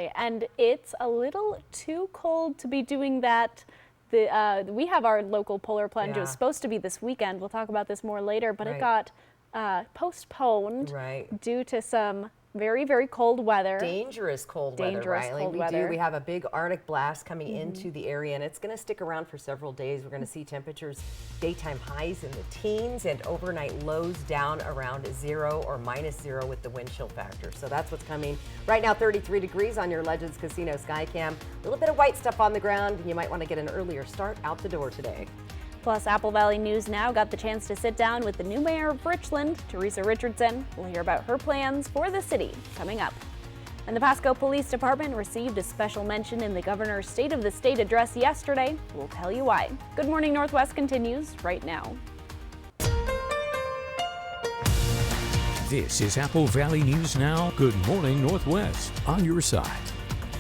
Right, and it's a little too cold to be doing that. We have our local polar plunge. It was supposed to be this weekend. We'll talk about this more later, but it got postponed due to some very, very cold weather. Dangerous cold weather, Riley. We have a big Arctic blast coming into the area, and it's going to stick around for several days. We're going to see temperatures, daytime highs in the teens and overnight lows down around 0 or -0 with the wind chill factor. So that's what's coming. Right now, 33 degrees on your Legends Casino Skycam. A little bit of white stuff on the ground, and you might want to get an earlier start out the door today. Plus, Apple Valley News Now got the chance to sit down with the new mayor of Richland, Teresa Richardson. We'll hear about her plans for the city coming up. And the Pasco Police Department received a special mention in the governor's State of the State address yesterday. We'll tell you why. Good Morning Northwest continues right now. This is Apple Valley News Now. Good Morning Northwest, on your side.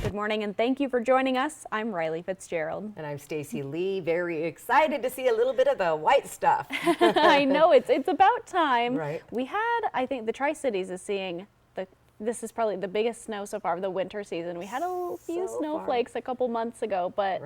Good morning and thank you for joining us. I'm Riley Fitzgerald. And I'm Stacy Lee. Very excited to see a little bit of the white stuff. I know, it's about time. Right. We had, I think the Tri-Cities is seeing this is probably the biggest snow so far of the winter season. We had a few snowflakes a couple months ago, but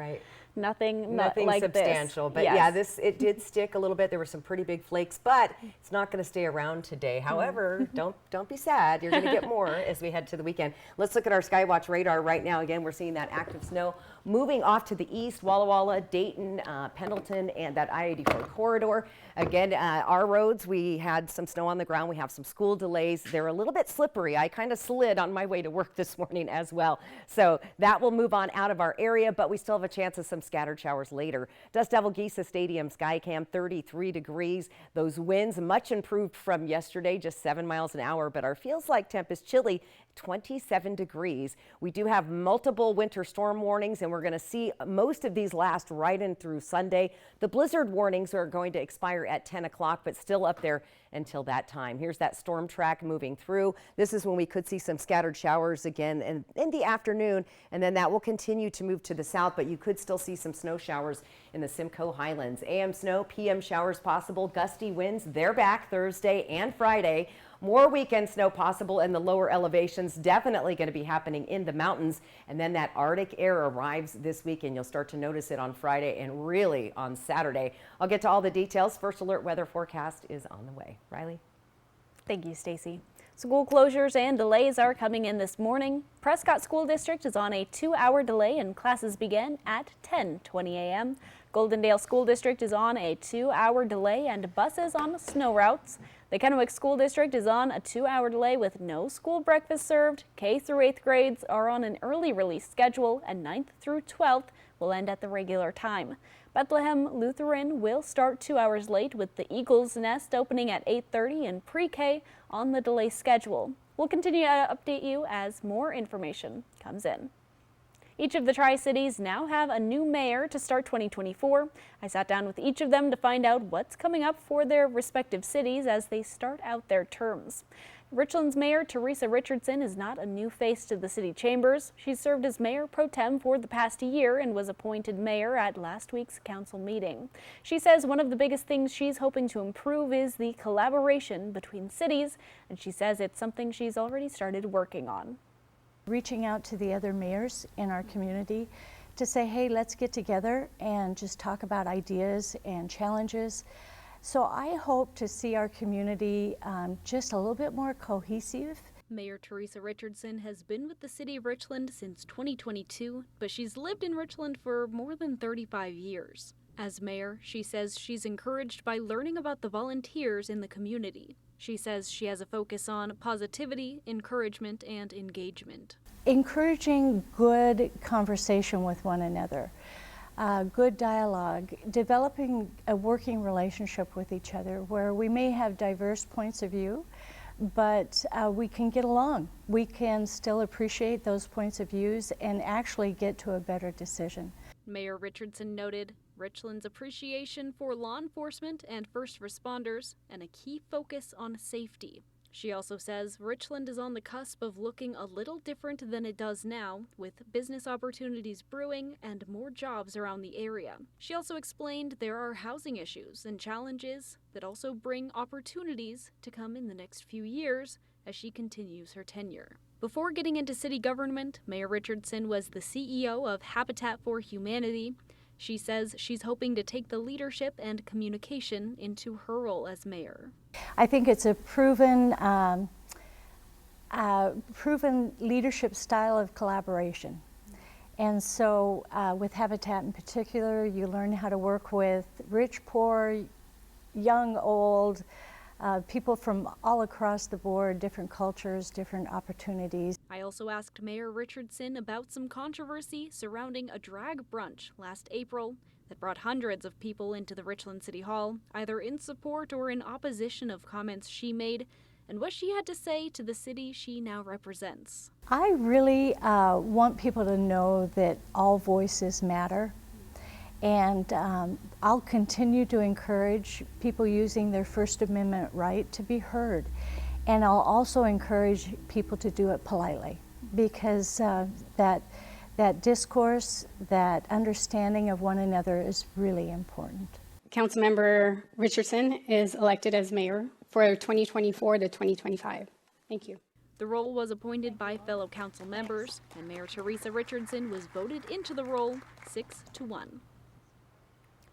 nothing like substantial. This. But yeah, it did stick a little bit. There were some pretty big flakes, but it's not going to stay around today. However, don't be sad. You're going to get more as we head to the weekend. Let's look at our Skywatch radar right now. Again, we're seeing that active snow moving off to the east, Walla Walla, Dayton, Pendleton, and that I-84 corridor. Again, our roads, we had some snow on the ground. We have some school delays. They're a little bit slippery. I kind of slid on my way to work this morning as well. So that will move on out of our area, but we still have a chance of some scattered showers later. Dust Devil Gisa Stadium Skycam, 33 degrees. Those winds much improved from yesterday, just 7 miles an hour, but our feels like temp is chilly, 27 degrees. We do have multiple winter storm warnings, and we're going to see most of these last right in through Sunday. The blizzard warnings are going to expire at 10 o'clock, but still up there until that time. Here's that storm track moving through. This is when we could see some scattered showers again in the afternoon, and then that will continue to move to the south, but you could still see some snow showers in the Simcoe Highlands. AM snow, PM showers possible. Gusty winds, they're back Thursday and Friday. More weekend snow possible in the lower elevations, definitely going to be happening in the mountains. And then that Arctic air arrives this weekend. You'll start to notice it on Friday and really on Saturday. I'll get to all the details. First alert weather forecast is on the way. Riley? Thank you, Stacy. School closures and delays are coming in this morning. Prescott School District is on a 2-hour delay and classes begin at 10:20 a.m. Goldendale School District is on a 2-hour delay and buses on snow routes. The Kennewick School District is on a 2-hour delay with no school breakfast served. K through 8th grades are on an early release schedule, and 9th through 12th will end at the regular time. Bethlehem Lutheran will start 2 hours late with the Eagles Nest opening at 8:30 and pre-K on the delay schedule. We'll continue to update you as more information comes in. Each of the Tri-Cities now have a new mayor to start 2024. I sat down with each of them to find out what's coming up for their respective cities as they start out their terms. Richland's Mayor Teresa Richardson is not a new face to the city chambers. She served as mayor pro tem for the past year and was appointed mayor at last week's council meeting. She says one of the biggest things she's hoping to improve is the collaboration between cities, and she says it's something she's already started working on. Reaching out to the other mayors in our community to say, hey, let's get together and just talk about ideas and challenges. So I hope to see our community just a little bit more cohesive. Mayor Teresa Richardson has been with the city of Richland since 2022, but she's lived in Richland for more than 35 years. As mayor, she says she's encouraged by learning about the volunteers in the community. She says she has a focus on positivity, encouragement, and engagement. Encouraging good conversation with one another, good dialogue, developing a working relationship with each other where we may have diverse points of view, but we can get along. We can still appreciate those points of views and actually get to a better decision. Mayor Richardson noted Richland's appreciation for law enforcement and first responders and a key focus on safety. She also says Richland is on the cusp of looking a little different than it does now, with business opportunities brewing and more jobs around the area. She also explained there are housing issues and challenges that also bring opportunities to come in the next few years as she continues her tenure. Before getting into city government, Mayor Richardson was the CEO of Habitat for Humanity. She says she's hoping to take the leadership and communication into her role as mayor. I think it's a proven leadership style of collaboration. And so with Habitat in particular, you learn how to work with rich, poor, young, old, people from all across the board, different cultures, different opportunities. I also asked Mayor Richardson about some controversy surrounding a drag brunch last April that brought hundreds of people into the Richland City Hall, either in support or in opposition of comments she made, and what she had to say to the city she now represents. I really want people to know that all voices matter. And I'll continue to encourage people using their First Amendment right to be heard. And I'll also encourage people to do it politely, because that discourse, that understanding of one another is really important. Councilmember Richardson is elected as mayor for 2024 to 2025. Thank you. The role was appointed by fellow council members, and Mayor Teresa Richardson was voted into the role 6-1.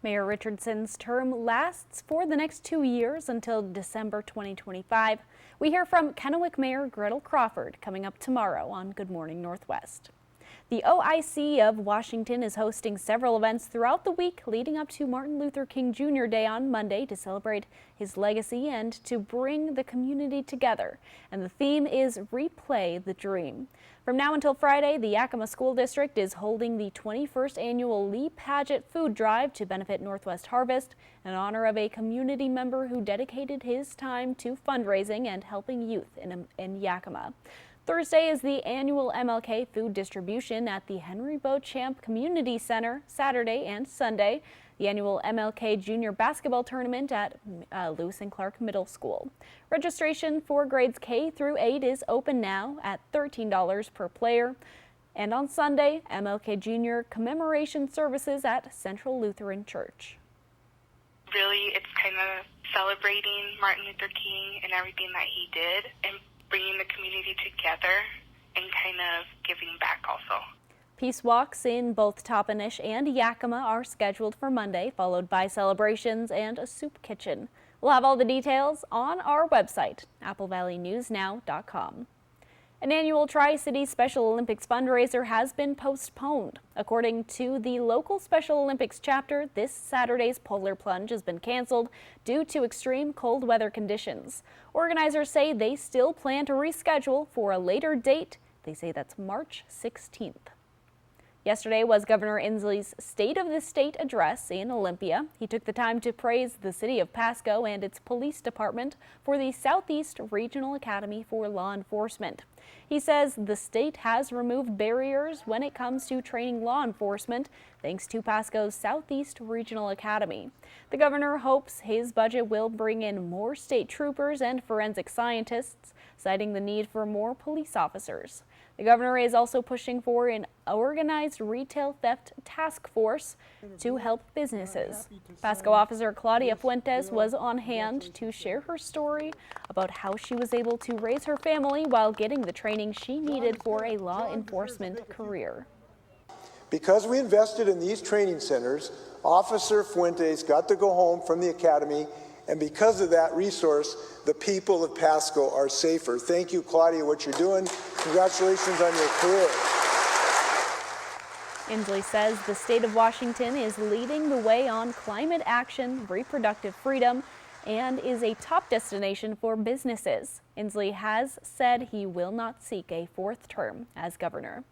Mayor Richardson's term lasts for the next 2 years until December 2025. We hear from Kennewick Mayor Gretel Crawford coming up tomorrow on Good Morning Northwest. The OIC of Washington is hosting several events throughout the week leading up to Martin Luther King Jr. Day on Monday to celebrate his legacy and to bring the community together. And the theme is Replay the Dream. From now until Friday, the Yakima School District is holding the 21st annual Lee Paget Food Drive to benefit Northwest Harvest in honor of a community member who dedicated his time to fundraising and helping youth in Yakima. Thursday is the annual MLK food distribution at the Henry Beauchamp Community Center, Saturday and Sunday. The annual MLK Junior Basketball Tournament at Lewis and Clark Middle School. Registration for grades K through 8 is open now at $13 per player. And on Sunday, MLK Junior commemoration services at Central Lutheran Church. Really, it's kind of celebrating Martin Luther King and everything that he did, and bringing the community together and kind of giving back also. Peace walks in both Toppenish and Yakima are scheduled for Monday, followed by celebrations and a soup kitchen. We'll have all the details on our website, applevalleyNewsNow.com. An annual Tri-City Special Olympics fundraiser has been postponed. According to the local Special Olympics chapter, this Saturday's Polar Plunge has been canceled due to extreme cold weather conditions. Organizers say they still plan to reschedule for a later date. They say that's March 16th. Yesterday was Governor Inslee's State of the State address in Olympia. He took the time to praise the city of Pasco and its police department for the Southeast Regional Academy for Law Enforcement. He says the state has removed barriers when it comes to training law enforcement, thanks to Pasco's Southeast Regional Academy. The governor hopes his budget will bring in more state troopers and forensic scientists, citing the need for more police officers. The governor is also pushing for an organized retail theft task force to help businesses. Pasco officer Claudia Fuentes was on hand to share her story about how she was able to raise her family while getting the training she needed for a law enforcement career. Because we invested in these training centers, Officer Fuentes got to go home from the academy, and because of that resource, the people of Pasco are safer. Thank you, Claudia, what you're doing. Congratulations on your career. Inslee says the state of Washington is leading the way on climate action, reproductive freedom, and is a top destination for businesses. Inslee has said he will not seek a fourth term as governor.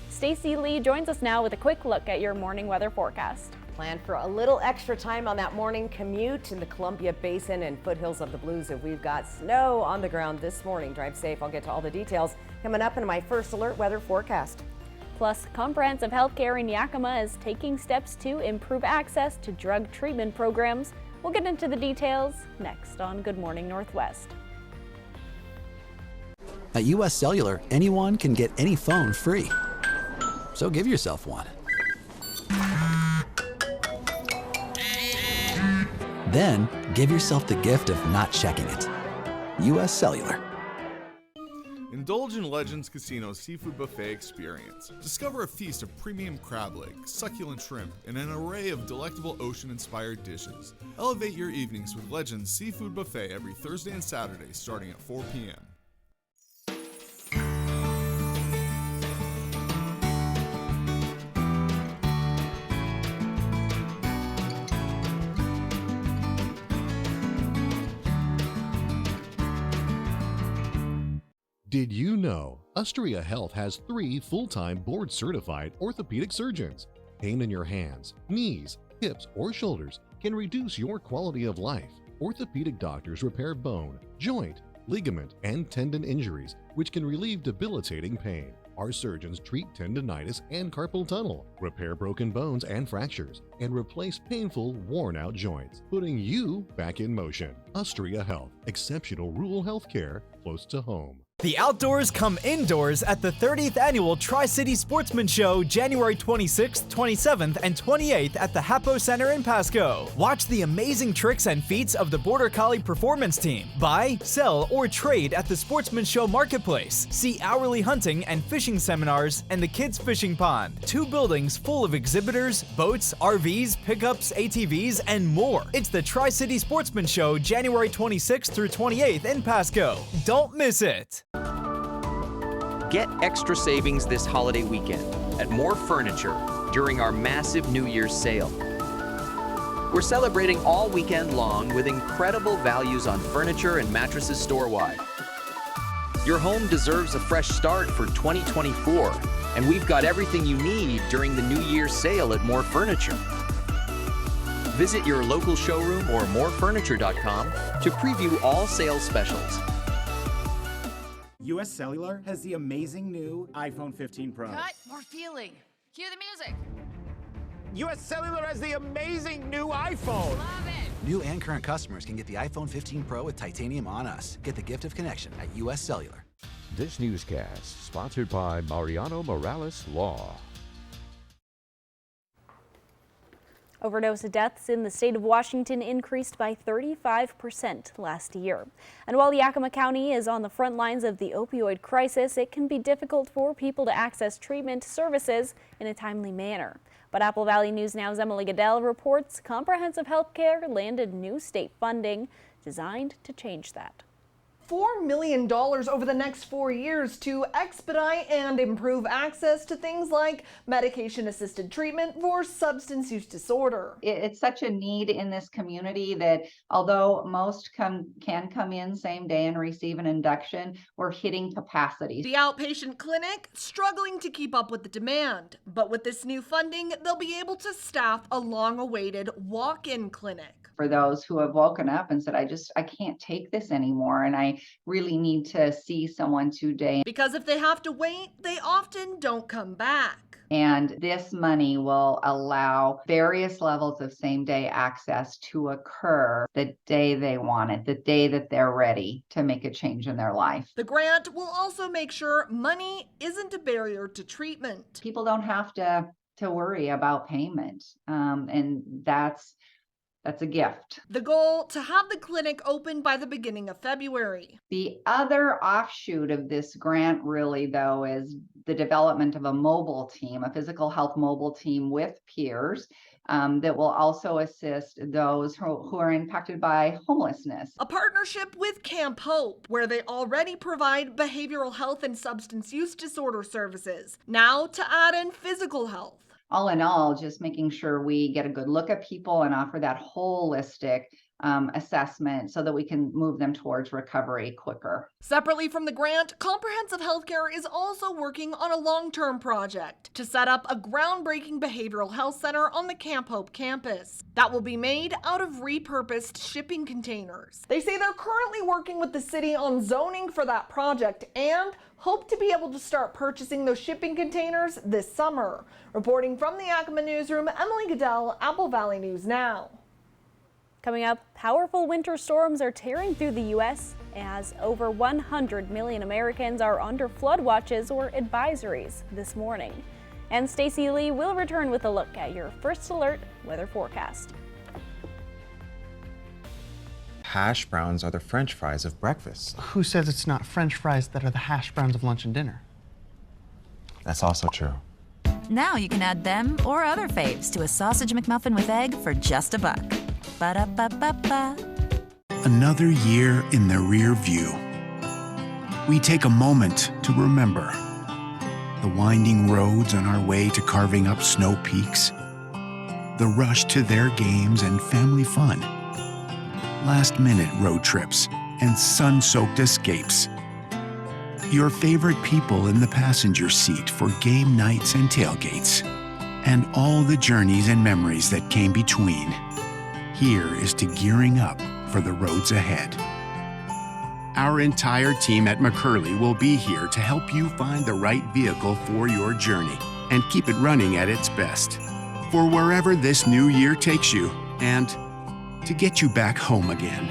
Stacey Lee joins us now with a quick look at your morning weather forecast. Plan for a little extra time on that morning commute in the Columbia Basin and foothills of the Blues if we've got snow on the ground this morning. Drive safe. I'll get to all the details coming up in my first alert weather forecast. Plus, comprehensive health care in Yakima is taking steps to improve access to drug treatment programs. We'll get into the details next on Good Morning Northwest. At US Cellular, anyone can get any phone free. So give yourself one. Then give yourself the gift of not checking it. US Cellular. Indulge in Legends Casino's seafood buffet experience. Discover a feast of premium crab legs, succulent shrimp, and an array of delectable ocean-inspired dishes. Elevate your evenings with Legends Seafood Buffet every Thursday and Saturday starting at 4 p.m. Did you know Ustria Health has 3 full-time board-certified orthopedic surgeons? Pain in your hands, knees, hips, or shoulders can reduce your quality of life. Orthopedic doctors repair bone, joint, ligament, and tendon injuries, which can relieve debilitating pain. Our surgeons treat tendonitis and carpal tunnel, repair broken bones and fractures, and replace painful, worn-out joints, putting you back in motion. Ustria Health, exceptional rural health care close to home. The outdoors come indoors at the 30th Annual Tri-City Sportsman Show, January 26th, 27th, and 28th at the Hapo Center in Pasco. Watch the amazing tricks and feats of the Border Collie Performance Team. Buy, sell, or trade at the Sportsman Show Marketplace. See hourly hunting and fishing seminars and the Kids Fishing Pond. 2 buildings full of exhibitors, boats, RVs, pickups, ATVs, and more. It's the Tri-City Sportsman Show, January 26th through 28th in Pasco. Don't miss it. Get extra savings this holiday weekend at More Furniture during our massive New Year's sale. We're celebrating all weekend long with incredible values on furniture and mattresses store-wide. Your home deserves a fresh start for 2024, and we've got everything you need during the New Year's sale at More Furniture. Visit your local showroom or morefurniture.com to preview all sales specials. US Cellular has the amazing new iPhone 15 Pro. Cut, more feeling. Cue the music. US Cellular has the amazing new iPhone. Love it. New and current customers can get the iPhone 15 Pro with titanium on us. Get the gift of connection at US Cellular. This newscast sponsored by Mariano Morales Law. Overdose deaths in the state of Washington increased by 35% last year. And while Yakima County is on the front lines of the opioid crisis, it can be difficult for people to access treatment services in a timely manner. But Apple Valley News Now's Emily Goodell reports comprehensive health care landed new state funding designed to change that. $4 million over the next 4 years to expedite and improve access to things like medication-assisted treatment for substance use disorder. It's such a need in this community that although most can come in same day and receive an induction, we're hitting capacity. The outpatient clinic struggling to keep up with the demand, but with this new funding, they'll be able to staff a long-awaited walk-in clinic. For those who have woken up and said, I can't take this anymore, and I really need to see someone today. Because if they have to wait, they often don't come back. And this money will allow various levels of same-day access to occur the day they want it, the day that they're ready to make a change in their life. The grant will also make sure money isn't a barrier to treatment. People don't have to worry about payment, and that's a gift. The goal, to have the clinic open by the beginning of February. The other offshoot of this grant really, though, is the development of a mobile team, a physical health mobile team with peers that will also assist those who are impacted by homelessness. A partnership with Camp Hope, where they already provide behavioral health and substance use disorder services, now to add in physical health. All in all, just making sure we get a good look at people and offer that holistic assessment so that we can move them towards recovery quicker. Separately from the grant, Comprehensive Healthcare is also working on a long-term project to set up a groundbreaking behavioral health center on the Camp Hope campus that will be made out of repurposed shipping containers. They say they're currently working with the city on zoning for that project and hope to be able to start purchasing those shipping containers this summer. Reporting from the Yakima Newsroom, Emily Goodell, Apple Valley News Now. Coming up, powerful winter storms are tearing through the U.S. as over 100 million Americans are under flood watches or advisories this morning. And Stacey Lee will return with a look at your First Alert weather forecast. Hash browns are the French fries of breakfast. Who says it's not French fries that are the hash browns of lunch and dinner? That's also true. Now you can add them or other faves to a sausage McMuffin with egg for just $1. Ba-da-ba-ba-ba. Another year in the rear view. We take a moment to remember the winding roads on our way to carving up snow peaks, the rush to their games and family fun, last-minute road trips and sun-soaked escapes, your favorite people in the passenger seat for game nights and tailgates, and all the journeys and memories that came between. Here is to gearing up for the roads ahead. Our entire team at McCurley will be here to help you find the right vehicle for your journey and keep it running at its best for wherever this new year takes you and to get you back home again.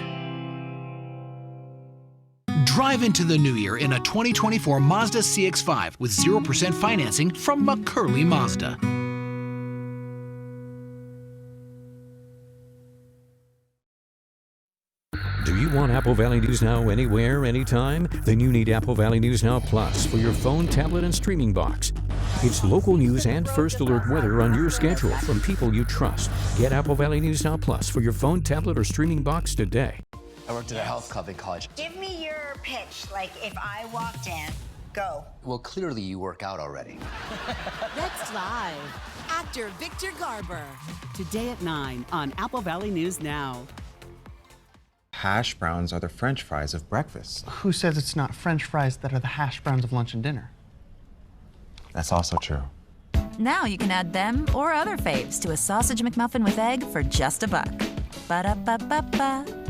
Drive into the new year in a 2024 Mazda CX-5 with 0% financing from McCurley Mazda. Do you want Apple Valley News Now anywhere, anytime? Then you need Apple Valley News Now Plus for your phone, tablet, and streaming box. It's local news and first alert weather on your schedule from people you trust. Get Apple Valley News Now Plus for your phone, tablet, or streaming box today. I worked at a health club in college. Give me your pitch, like if I walked in, go. Well, clearly you work out already. Next live, actor Victor Garber. Today at 9 on Apple Valley News Now. Hash browns are the French fries of breakfast. Who says it's not French fries that are the hash browns of lunch and dinner? That's also true. Now you can add them or other faves to a sausage McMuffin with egg for just $1. Ba-da-ba-ba-ba.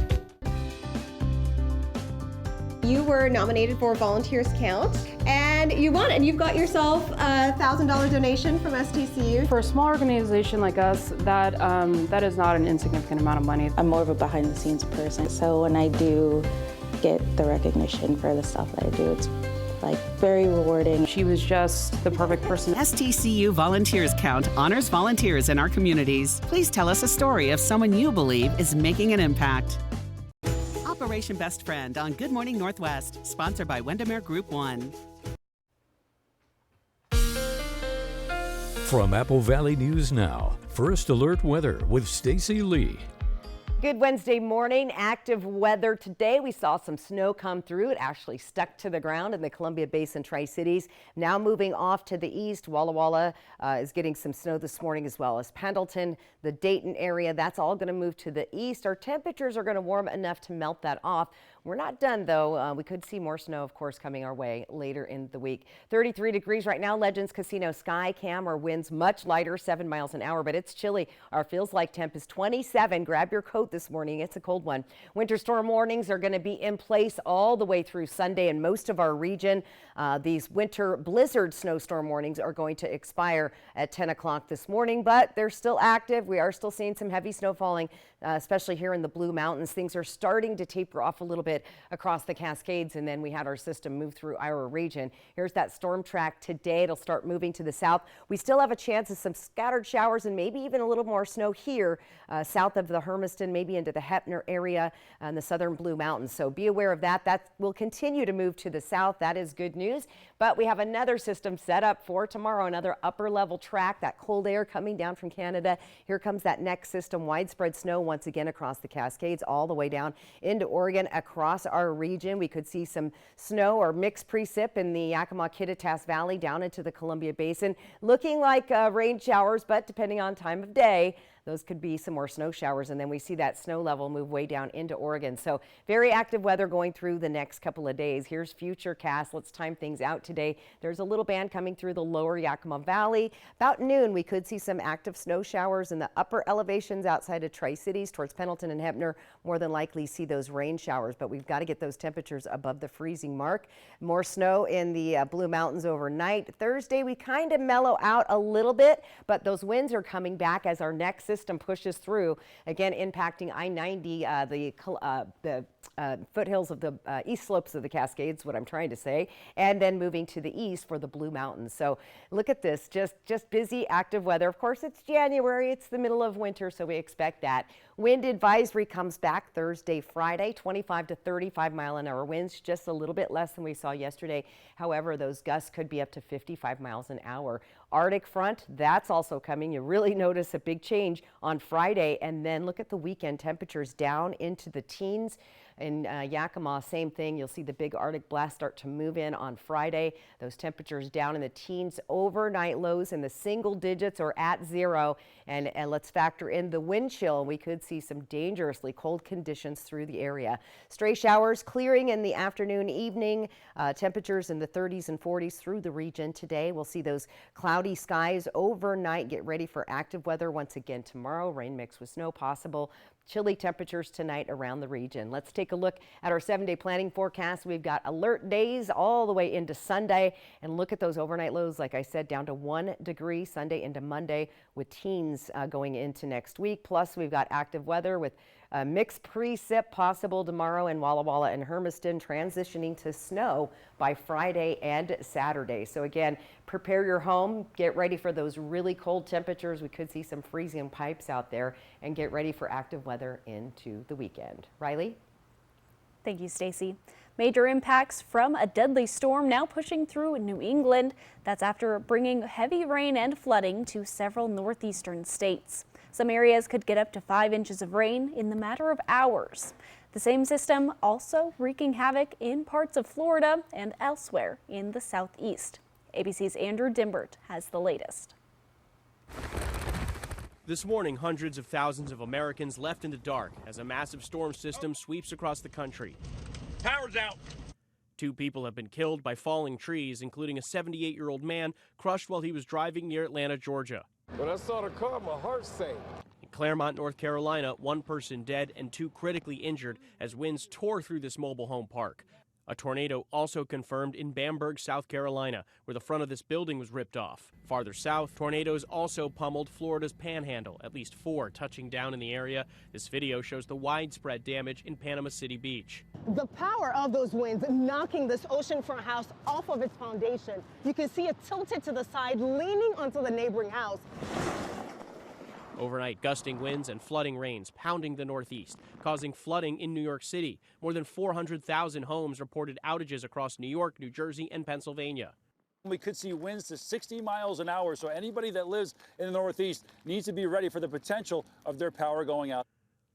You were nominated for Volunteers Count, and you won, and you've got yourself a $1,000 donation from STCU. For a small organization like us, that is not an insignificant amount of money. I'm more of a behind-the-scenes person, so when I do get the recognition for the stuff that I do, it's like very rewarding. She was just the perfect person. STCU Volunteers Count honors volunteers in our communities. Please tell us a story of someone you believe is making an impact. Operation Best Friend on Good Morning Northwest, sponsored by Windermere Group 1. From Apple Valley News Now, first alert weather with Stacy Lee. Good Wednesday morning. Active weather today. We saw some snow come through. It actually stuck to the ground in the Columbia Basin Tri-Cities. Now moving off to the east, Walla Walla is getting some snow this morning, as well as Pendleton, the Dayton area. That's all going to move to the east. Our temperatures are going to warm enough to melt that off. We're not done, though. We could see more snow, of course, coming our way later in the week. 33 degrees right now. Legends Casino Sky Cam. Our winds much lighter, 7 miles an hour, but it's chilly. Our feels like temp is 27. Grab your coat this morning. It's a cold one. Winter storm warnings are going to be in place all the way through Sunday in most of our region. These winter blizzard snowstorm warnings are going to expire at 10 o'clock this morning, but they're still active. We are still seeing some heavy snow falling, especially here in the Blue Mountains. Things are starting to taper off a little bit across the Cascades, and then we had our system move through our region. Here's that storm track today. It'll start moving to the south. We still have a chance of some scattered showers and maybe even a little more snow here south of the Hermiston, maybe into the Heppner area and the southern Blue Mountains. So be aware of that. That will continue to move to the south. That is good news. But we have another system set up for tomorrow, another upper level track, that cold air coming down from Canada. Here comes that next system. Widespread snow once again across the Cascades, all the way down into Oregon, across our region. We could see some snow or mixed precip in the Yakima-Kittitas Valley down into the Columbia Basin. Looking like rain showers, but depending on time of day, those could be some more snow showers, and then we see that snow level move way down into Oregon. So very active weather going through the next couple of days. Here's Futurecast. Let's time things out today. There's a little band coming through the lower Yakima Valley. About noon, we could see some active snow showers in the upper elevations outside of Tri-Cities towards Pendleton and Heppner. More than likely see those rain showers, but we've got to get those temperatures above the freezing mark. More snow in the Blue Mountains overnight. Thursday, we kind of mellow out a little bit, but those winds are coming back as our next system pushes through, again impacting I-90, the foothills of the east slopes of the Cascades, what I'm trying to say, and then moving to the east for the Blue Mountains. So look at this, just busy, active weather. Of course, it's January, it's the middle of winter, so we expect that. Wind advisory comes back Thursday, Friday, 25 to 35 mile-an-hour winds, just a little bit less than we saw yesterday. However, those gusts could be up to 55 miles an hour. Arctic front, that's also coming. You really notice a big change on Friday, and then look at the weekend temperatures down into the teens. In Yakima, same thing. You'll see the big Arctic blast start to move in on Friday. Those temperatures down in the teens, overnight lows in the single digits or at zero. And let's factor in the wind chill. We could see some dangerously cold conditions through the area. Stray showers clearing in the afternoon, evening. Temperatures in the 30s and 40s through the region today. We'll see those cloudy skies overnight. Get ready for active weather once again tomorrow. Rain mixed with snow possible. Chilly temperatures tonight around the region. Let's take a look at our 7-day planning forecast. We've got alert days all the way into Sunday, and look at those overnight lows, like I said, down to 1 degree Sunday into Monday, with teens going into next week. Plus, we've got active weather with mixed precip possible tomorrow in Walla Walla and Hermiston, transitioning to snow by Friday and Saturday. So again, prepare your home, get ready for those really cold temperatures. We could see some freezing pipes out there, and get ready for active weather into the weekend. Riley? Thank you, Stacy. Major impacts from a deadly storm now pushing through New England. That's after bringing heavy rain and flooding to several northeastern states. Some areas could get up to 5 inches of rain in the matter of hours. The same system also wreaking havoc in parts of Florida and elsewhere in the southeast. ABC's Andrew Dimbert has the latest. This morning, hundreds of thousands of Americans left in the dark as a massive storm system sweeps across the country. Power's out. 2 people have been killed by falling trees, including a 78-year-old man crushed while he was driving near Atlanta, Georgia. When I saw the car, my heart sank. In Claremont, North Carolina, 1 person dead and 2 critically injured as winds tore through this mobile home park. A tornado also confirmed in Bamberg, South Carolina, where the front of this building was ripped off. Farther south, tornadoes also pummeled Florida's Panhandle, at least 4 touching down in the area. This video shows the widespread damage in Panama City Beach. The power of those winds knocking this oceanfront house off of its foundation. You can see it tilted to the side, leaning onto the neighboring house. Overnight, gusting winds and flooding rains pounding the Northeast, causing flooding in New York City. More than 400,000 homes reported outages across New York, New Jersey, and Pennsylvania. We could see winds to 60 miles an hour, so anybody that lives in the Northeast needs to be ready for the potential of their power going out.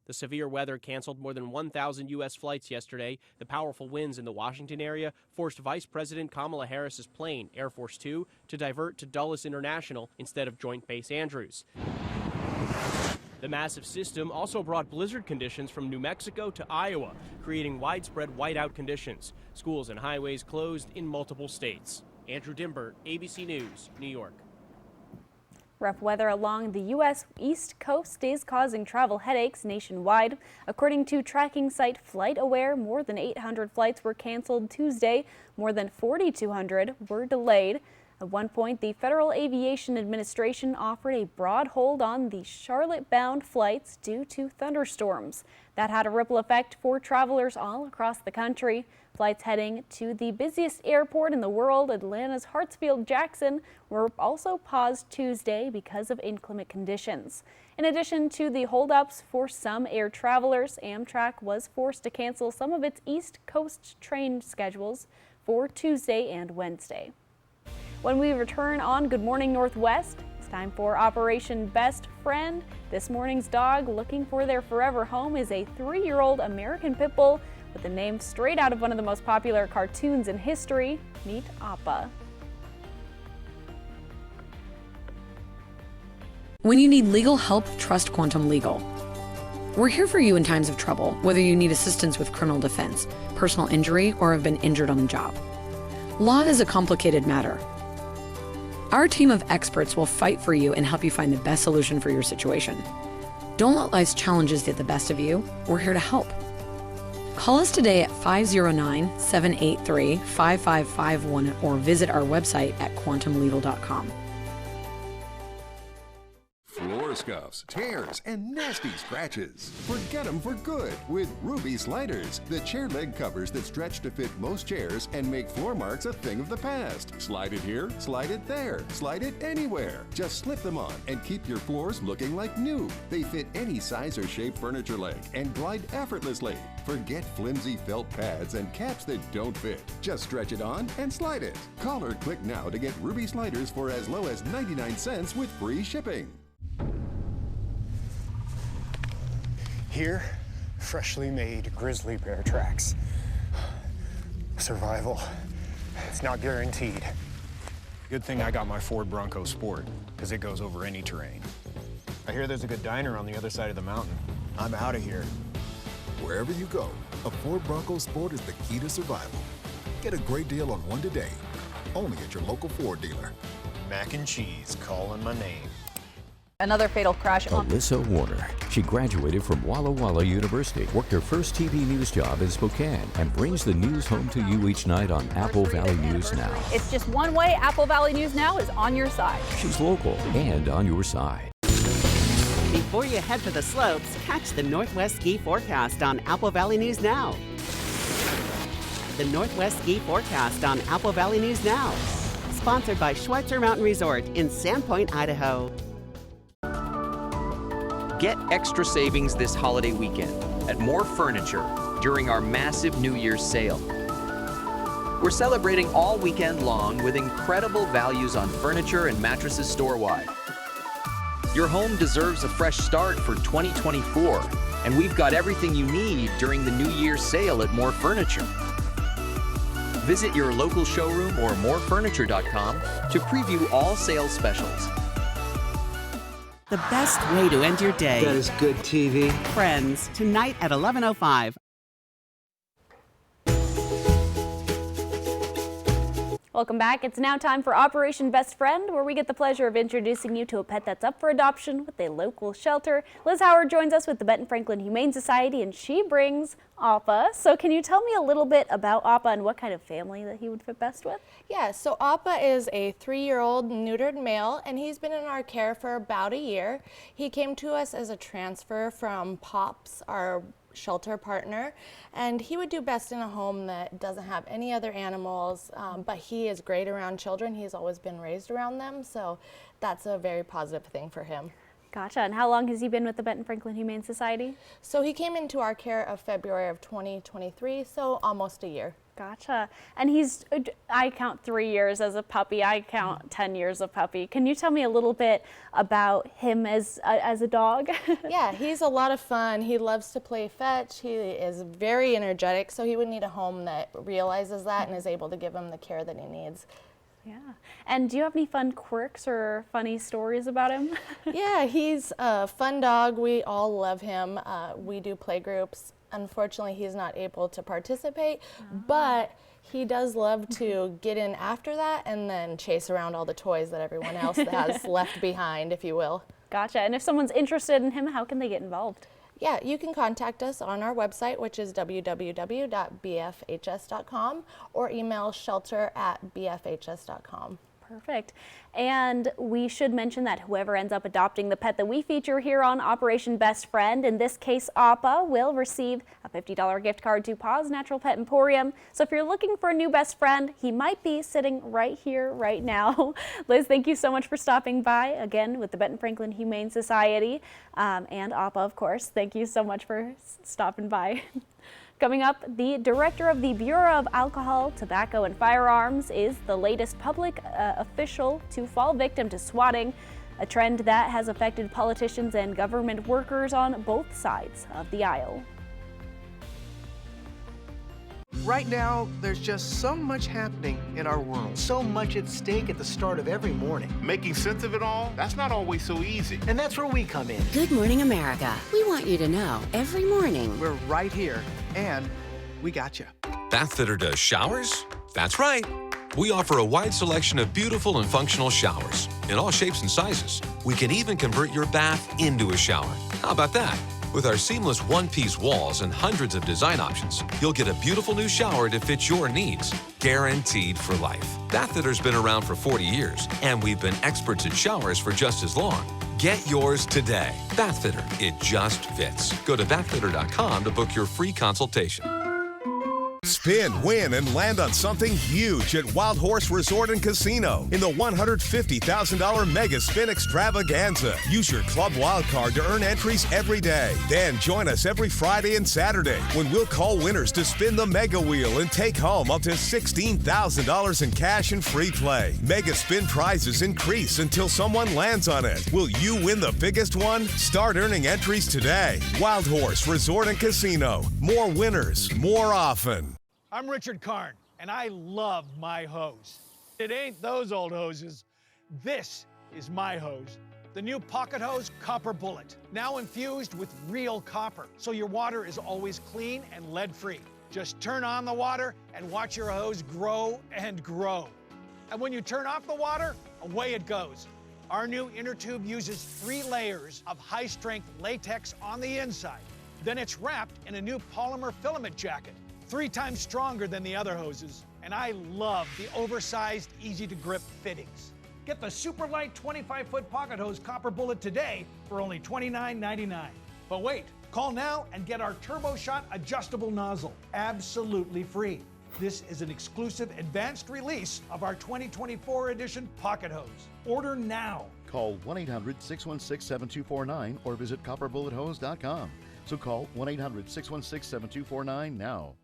The severe weather canceled more than 1,000 U.S. flights yesterday. The powerful winds in the Washington area forced Vice President Kamala Harris's plane, Air Force 2, to divert to Dulles International instead of Joint Base Andrews. The massive system also brought blizzard conditions from New Mexico to Iowa, creating widespread whiteout conditions. Schools and highways closed in multiple states. Andrew Dimbert, ABC News, New York. Rough weather along the U.S. East Coast is causing travel headaches nationwide. According to tracking site FlightAware, more than 800 flights were canceled Tuesday. More than 4,200 were delayed. At one point, the Federal Aviation Administration offered a broad hold on the Charlotte-bound flights due to thunderstorms. That had a ripple effect for travelers all across the country. Flights heading to the busiest airport in the world, Atlanta's Hartsfield-Jackson, were also paused Tuesday because of inclement conditions. In addition to the holdups for some air travelers, Amtrak was forced to cancel some of its East Coast train schedules for Tuesday and Wednesday. When we return on Good Morning Northwest, it's time for Operation Best Friend. This morning's dog looking for their forever home is a 3-year-old American Pit Bull with a name straight out of one of the most popular cartoons in history. Meet Appa. When you need legal help, trust Quantum Legal. We're here for you in times of trouble, whether you need assistance with criminal defense, personal injury, or have been injured on the job. Law is a complicated matter. Our team of experts will fight for you and help you find the best solution for your situation. Don't let life's challenges get the best of you. We're here to help. Call us today at 509-783-5551 or visit our website at quantumlegal.com. Florida floor scuffs, tears, and nasty scratches. Forget them for good with Ruby Sliders, the chair leg covers that stretch to fit most chairs and make floor marks a thing of the past. Slide it here, slide it there, slide it anywhere. Just slip them on and keep your floors looking like new. They fit any size or shape furniture leg and glide effortlessly. Forget flimsy felt pads and caps that don't fit. Just stretch it on and slide it. Call or click now to get Ruby Sliders for as low as 99 cents with free shipping. Here, freshly made grizzly bear tracks. Survival, it's not guaranteed. Good thing I got my Ford Bronco Sport, because it goes over any terrain. I hear there's a good diner on the other side of the mountain. I'm out of here. Wherever you go, a Ford Bronco Sport is the key to survival. Get a great deal on one today, only at your local Ford dealer. Mac and cheese calling my name. Another fatal crash. Alyssa Warner. She graduated from Walla Walla University, worked her first TV news job in Spokane, and brings the news home to you each night on Apple Valley News Now. It's just one way. Apple Valley News Now is on your side. She's local and on your side. Before you head for the slopes, catch the Northwest Ski Forecast on Apple Valley News Now. The Northwest Ski Forecast on Apple Valley News Now. Sponsored by Schweitzer Mountain Resort in Sandpoint, Idaho. Get extra savings this holiday weekend at More Furniture during our massive New Year's sale. We're celebrating all weekend long with incredible values on furniture and mattresses store-wide. Your home deserves a fresh start for 2024, and we've got everything you need during the New Year's sale at More Furniture. Visit your local showroom or morefurniture.com to preview all sales specials. The best way to end your day. That is good TV. Friends, tonight at 11:05. Welcome back. It's now time for Operation Best Friend, where we get the pleasure of introducing you to a pet that's up for adoption with a local shelter. Liz Howard joins us with the Benton Franklin Humane Society, and she brings Appa. So can you tell me a little bit about Appa and what kind of family that he would fit best with? Yeah, so Appa is a 3-year-old neutered male, and he's been in our care for about a year. He came to us as a transfer from Pops, our shelter partner, and he would do best in a home that doesn't have any other animals, but he is great around children. He's always been raised around them, so that's a very positive thing for him. Gotcha. And how long has he been with the Benton Franklin Humane Society? So he came into our care of February of 2023, so almost a year. Gotcha. And I count 3 years as a puppy. I count 10 years of puppy. Can you tell me a little bit about him as a dog? Yeah, he's a lot of fun. He loves to play fetch. He is very energetic, so he would need a home that realizes that and is able to give him the care that he needs. Yeah. And do you have any fun quirks or funny stories about him? Yeah, he's a fun dog. We all love him. We do play groups. Unfortunately, he's not able to participate, but he does love to get in after that and then chase around all the toys that everyone else has left behind, if you will. Gotcha. And if someone's interested in him, how can they get involved? Yeah, you can contact us on our website, which is www.bfhs.com, or email shelter@bfhs.com. Perfect. And we should mention that whoever ends up adopting the pet that we feature here on Operation Best Friend, in this case Appa, will receive a $50 gift card to Paws Natural Pet Emporium. So if you're looking for a new best friend, he might be sitting right here, right now. Liz, thank you so much for stopping by again with the Benton Franklin Humane Society. And Appa, of course, thank you so much for stopping by. Coming up, the director of the Bureau of Alcohol, Tobacco, and Firearms is the latest public official to fall victim to swatting, a trend that has affected politicians and government workers on both sides of the aisle. Right now, there's just so much happening in our world, so much at stake at the start of every morning. Making sense of it all, that's not always so easy. And that's where we come in. Good Morning America. We want you to know every morning. We're right here, and we got you. Bathfitter does showers? That's right. We offer a wide selection of beautiful and functional showers in all shapes and sizes. We can even convert your bath into a shower. How about that? With our seamless one-piece walls and hundreds of design options, you'll get a beautiful new shower to fit your needs, guaranteed for life. Bathfitter's been around for 40 years, and we've been experts at showers for just as long. Get yours today. Bathfitter, it just fits. Go to bathfitter.com to book your free consultation. Spin, win, and land on something huge at Wild Horse Resort and Casino in the $150,000 Mega Spin Extravaganza. Use your Club Wild Card to earn entries every day. Then join us every Friday and Saturday when we'll call winners to spin the Mega Wheel and take home up to $16,000 in cash and free play. Mega Spin prizes increase until someone lands on it. Will you win the biggest one? Start earning entries today. Wild Horse Resort and Casino. More winners, more often. I'm Richard Karn, and I love my hose. It ain't those old hoses. This is my hose. The new Pocket Hose Copper Bullet, now infused with real copper, so your water is always clean and lead-free. Just turn on the water and watch your hose grow and grow. And when you turn off the water, away it goes. Our new inner tube uses 3 layers of high-strength latex on the inside. Then it's wrapped in a new polymer filament jacket, 3 times stronger than the other hoses, and I love the oversized, easy-to-grip fittings. Get the super light 25-foot Pocket Hose Copper Bullet today for only $29.99. But wait, call now and get our Turbo Shot adjustable nozzle, absolutely free. This is an exclusive advanced release of our 2024 edition Pocket Hose. Order now. Call 1-800-616-7249 or visit copperbullethose.com. So call 1-800-616-7249 now.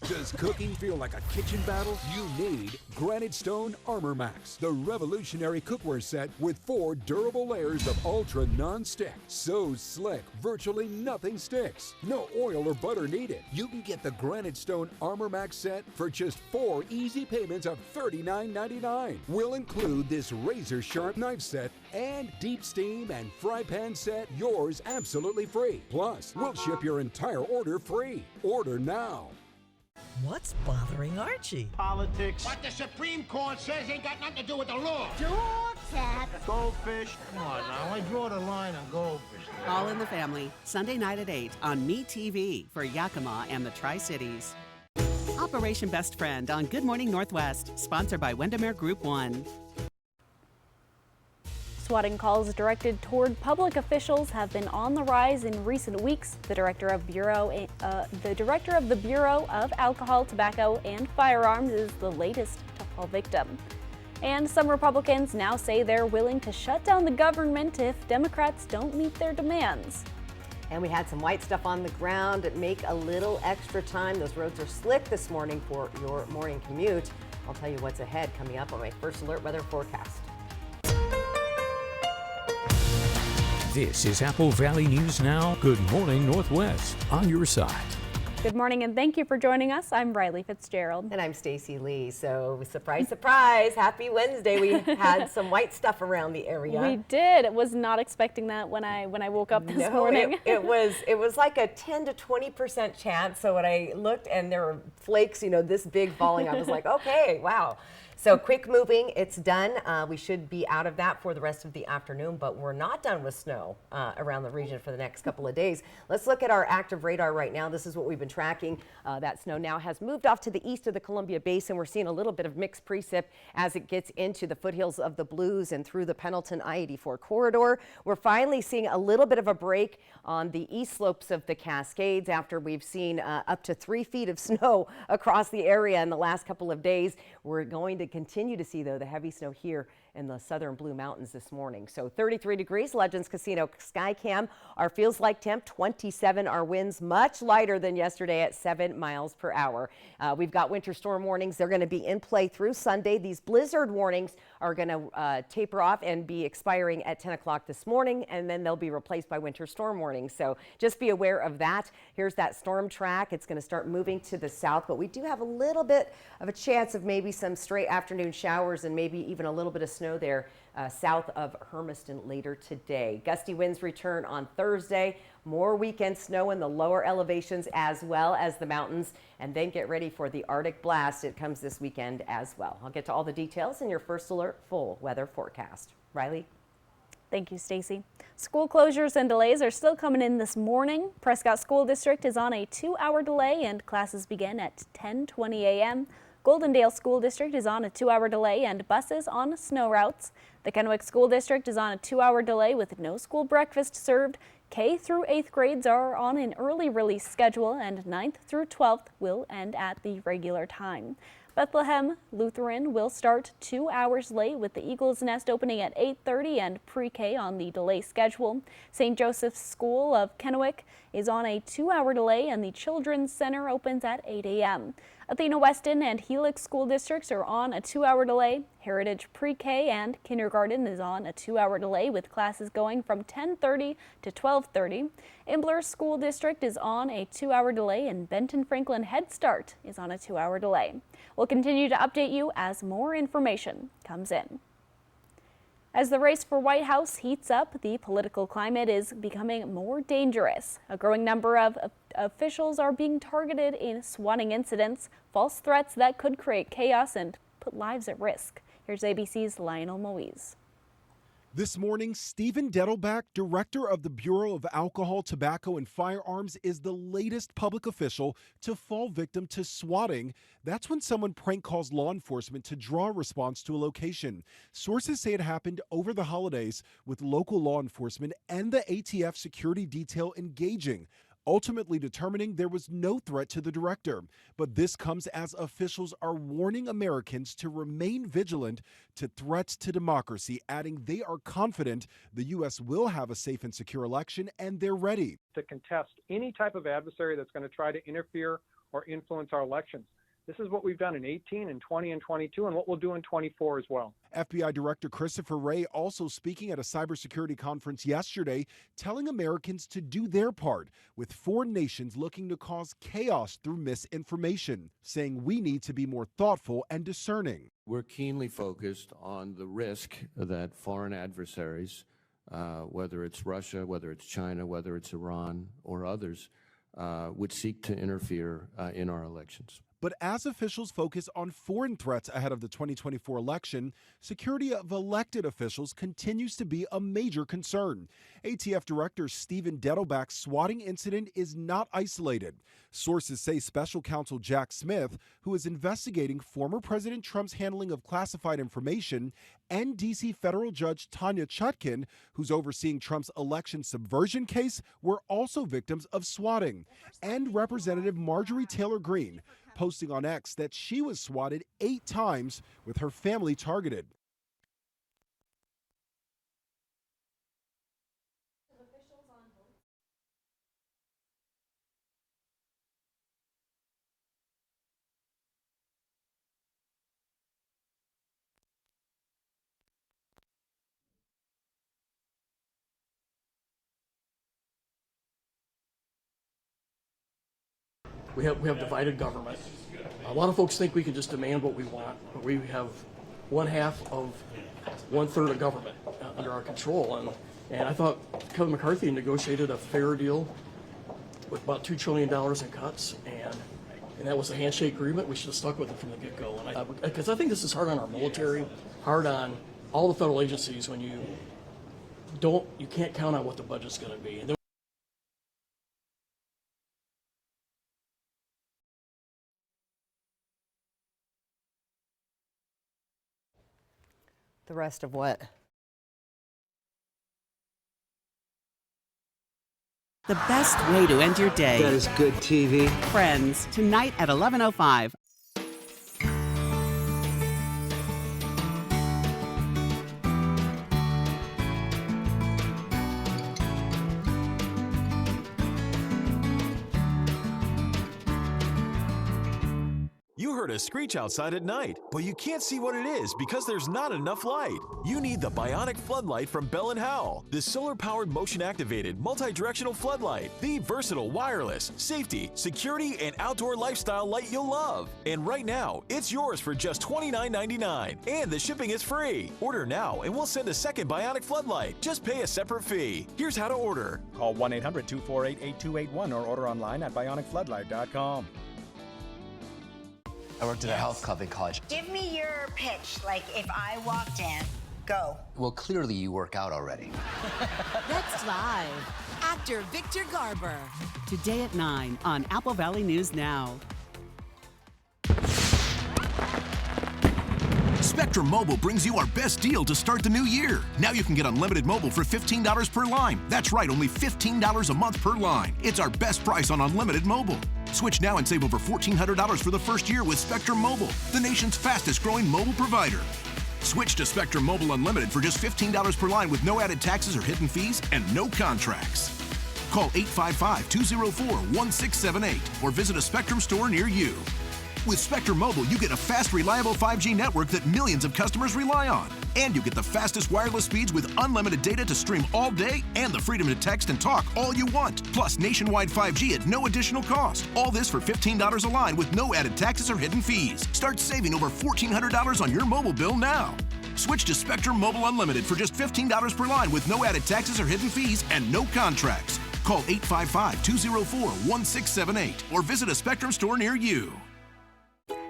Does cooking feel like a kitchen battle? You need Granite Stone Armor Max, the revolutionary cookware set with 4 durable layers of ultra non-stick. So slick, virtually nothing sticks. No oil or butter needed. You can get the Granite Stone Armor Max set for just 4 easy payments of $39.99. We'll include this razor sharp knife set and deep steam and fry pan set, yours absolutely free. Plus, we'll ship your entire order free. Order now. What's bothering Archie? Politics. What the Supreme Court says ain't got nothing to do with the law. Dog cat. Goldfish. Come on now, I draw the line on goldfish. All in the Family, Sunday night at 8 on MeTV for Yakima and the Tri-Cities. Operation Best Friend on Good Morning Northwest, sponsored by Windermere Group 1. Swatting calls directed toward public officials have been on the rise in recent weeks. The director of the Bureau of Alcohol, Tobacco, and Firearms is the latest to fall victim. And some Republicans now say they're willing to shut down the government if Democrats don't meet their demands. And we had some white stuff on the ground. Make a little extra time. Those roads are slick this morning for your morning commute. I'll tell you what's ahead coming up on my First Alert weather forecast. This is Apple Valley News Now. Good morning, Northwest, on your side. Good morning and thank you for joining us. I'm Riley Fitzgerald. And I'm Stacy Lee. So surprise, surprise, happy Wednesday. We had some white stuff around the area. We did. Was not expecting that when I woke up this morning. It was like a 10 to 20% chance. So when I looked and there were flakes, this big falling, I was like, okay, wow. So quick moving, it's done. We should be out of that for the rest of the afternoon, but we're not done with snow around the region for the next couple of days. Let's look at our active radar right now. This is what we've been tracking. That snow now has moved off to the east of the Columbia Basin. We're seeing a little bit of mixed precip as it gets into the foothills of the Blues and through the Pendleton I-84 corridor. We're finally seeing a little bit of a break on the east slopes of the Cascades after we've seen up to 3 feet of snow across the area in the last couple of days. We're going to continue to see, though, the heavy snow here in the southern Blue Mountains this morning. So 33 degrees, Legends Casino Skycam. Our feels like temp, 27. Our winds much lighter than yesterday at 7 miles per hour. We've got winter storm warnings. They're going to be in play through Sunday. These blizzard warnings are going to taper off and be expiring at 10 o'clock this morning, and then they'll be replaced by winter storm warnings. So just be aware of that. Here's that storm track. It's going to start moving to the south, but we do have a little bit of a chance of maybe some stray afternoon showers and maybe even a little bit of snow there south of Hermiston later today. Gusty winds return on Thursday. More weekend snow in the lower elevations as well as the mountains. And then get ready for the Arctic blast. It comes this weekend as well. I'll get to all the details in your First Alert full weather forecast. Riley? Thank you, Stacy. School closures and delays are still coming in this morning. Prescott School District is on a 2-hour delay and classes begin at 10:20 a.m. Goldendale School District is on a 2-hour delay and buses on snow routes. The Kennewick School District is on a 2-hour delay with no school breakfast served. K through 8th grades are on an early release schedule, and 9th through 12th will end at the regular time. Bethlehem Lutheran will start 2 hours late with the Eagles Nest opening at 8:30 and pre-K on the delay schedule. St. Joseph's School of Kennewick is on a 2-hour delay, and the Children's Center opens at 8 a.m. Athena Weston and Helix school districts are on a 2-hour delay. Heritage Pre-K and Kindergarten is on a 2-hour delay with classes going from 10:30 to 12:30. Ambler School District is on a 2-hour delay, and Benton Franklin Head Start is on a 2-hour delay. We'll continue to update you as more information comes in. As the race for White House heats up, the political climate is becoming more dangerous. A growing number of officials are being targeted in swatting incidents, false threats that could create chaos and put lives at risk. Here's ABC's Lionel Moise. This morning, Stephen Dettelbach, director of the Bureau of Alcohol, Tobacco, and Firearms, is the latest public official to fall victim to swatting. That's when someone prank calls law enforcement to draw a response to a location. Sources say it happened over the holidays, with local law enforcement and the ATF security detail engaging, ultimately determining there was no threat to the director. But this comes as officials are warning Americans to remain vigilant to threats to democracy, adding they are confident the U.S. will have a safe and secure election, and they're ready to contest any type of adversary that's going to try to interfere or influence our elections. This is what we've done in 18 and 20 and 22, and what we'll do in 24 as well. FBI Director Christopher Wray also speaking at a cybersecurity conference yesterday, telling Americans to do their part, with foreign nations looking to cause chaos through misinformation, saying we need to be more thoughtful and discerning. We're keenly focused on the risk that foreign adversaries, whether it's Russia, whether it's China, whether it's Iran or others, would seek to interfere in our elections. But as officials focus on foreign threats ahead of the 2024 election, security of elected officials continues to be a major concern. ATF Director Stephen Dettelbach's swatting incident is not isolated. Sources say Special Counsel Jack Smith, who is investigating former President Trump's handling of classified information, and D.C. federal judge Tanya Chutkan, who's overseeing Trump's election subversion case, were also victims of swatting. And Representative Marjorie Taylor Greene, posting on X that she was swatted 8 times with her family targeted. We have divided government. A lot of folks think we can just demand what we want, but we have 1/3 of government under our control. And I thought Kevin McCarthy negotiated a fair deal with about $2 trillion in cuts, and that was a handshake agreement. We should have stuck with it from the get-go. Because I think this is hard on our military, hard on all the federal agencies when you can't count on what the budget's going to be. And the rest of what? The best way to end your day. That is good TV. Friends, tonight at 11:05. You heard a screech outside at night, but you can't see what it is because there's not enough light. You need the Bionic Floodlight from Bell & Howell, the solar-powered motion-activated multi-directional floodlight, the versatile wireless, safety, security, and outdoor lifestyle light you'll love. And right now, it's yours for just $29.99, and the shipping is free. Order now, and we'll send a second Bionic Floodlight. Just pay a separate fee. Here's how to order. Call 1-800-248-8281 or order online at bionicfloodlight.com. I worked at a health club in college. Give me your pitch, like if I walked in, go. Well, clearly you work out already. Next live, actor Victor Garber. Today at 9 on Apple Valley News Now. Spectrum Mobile brings you our best deal to start the new year. Now you can get unlimited mobile for $15 per line. That's right, only $15 a month per line. It's our best price on unlimited mobile. Switch now and save over $1,400 for the first year with Spectrum Mobile, the nation's fastest growing mobile provider. Switch to Spectrum Mobile Unlimited for just $15 per line with no added taxes or hidden fees and no contracts. Call 855-204-1678 or visit a Spectrum store near you. With Spectrum Mobile, you get a fast, reliable 5G network that millions of customers rely on. And you get the fastest wireless speeds with unlimited data to stream all day and the freedom to text and talk all you want. Plus, nationwide 5G at no additional cost. All this for $15 a line with no added taxes or hidden fees. Start saving over $1,400 on your mobile bill now. Switch to Spectrum Mobile Unlimited for just $15 per line with no added taxes or hidden fees and no contracts. Call 855-204-1678 or visit a Spectrum store near you.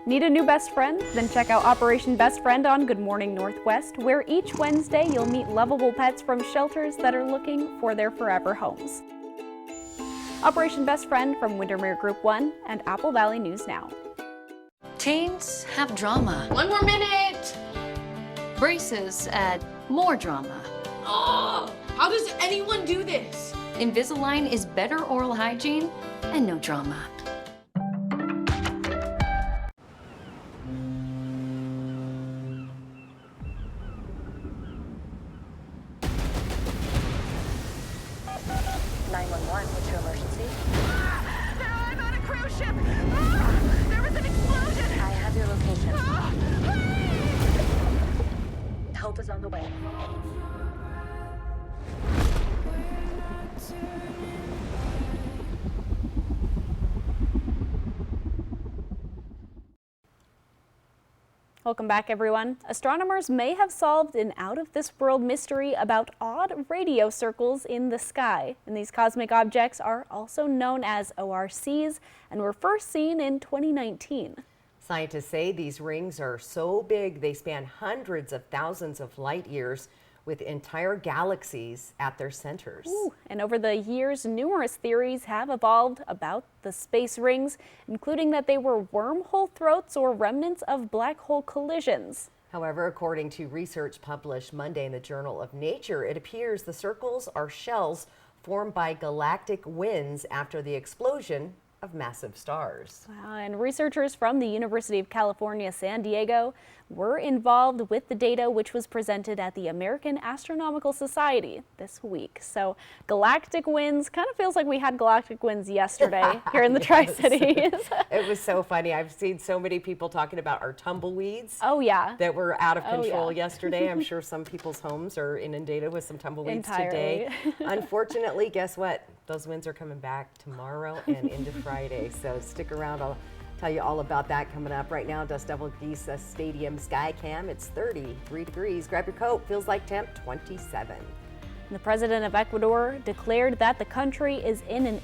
Need a new best friend? Then check out Operation Best Friend on Good Morning Northwest, where each Wednesday you'll meet lovable pets from shelters that are looking for their forever homes. Operation Best Friend from Windermere Group 1 and Apple Valley News Now. Teens have drama. One more minute! Braces add more drama. Oh, how does anyone do this? Invisalign is better oral hygiene and no drama. What's your emergency? I'm on a cruise ship! There was an explosion! I have your location. Help is on the way. Welcome back, everyone. Astronomers may have solved an out-of-this-world mystery about odd radio circles in the sky. And these cosmic objects are also known as ORCs and were first seen in 2019. Scientists say these rings are so big they span hundreds of thousands of light years, with entire galaxies at their centers. Ooh, and over the years, numerous theories have evolved about the space rings, including that they were wormhole throats or remnants of black hole collisions. However, according to research published Monday in the Journal of Nature, it appears the circles are shells formed by galactic winds after the explosion of massive stars. Wow, and researchers from the University of California, San Diego were involved with the data, which was presented at the American Astronomical Society this week. So galactic winds, kind of feels like we had galactic winds yesterday here in the Tri-Cities. It was so funny. I've seen so many people talking about our tumbleweeds. Oh yeah. That were out of control yesterday. I'm sure some people's homes are inundated with some tumbleweeds today. Unfortunately, guess what? Those winds are coming back tomorrow and into Friday. So stick around. I'll tell you all about that coming up. Right now, Dust Devil Geese Stadium sky cam. It's 33 degrees. Grab your coat. Feels like temp 27. The president of Ecuador declared that the country is in an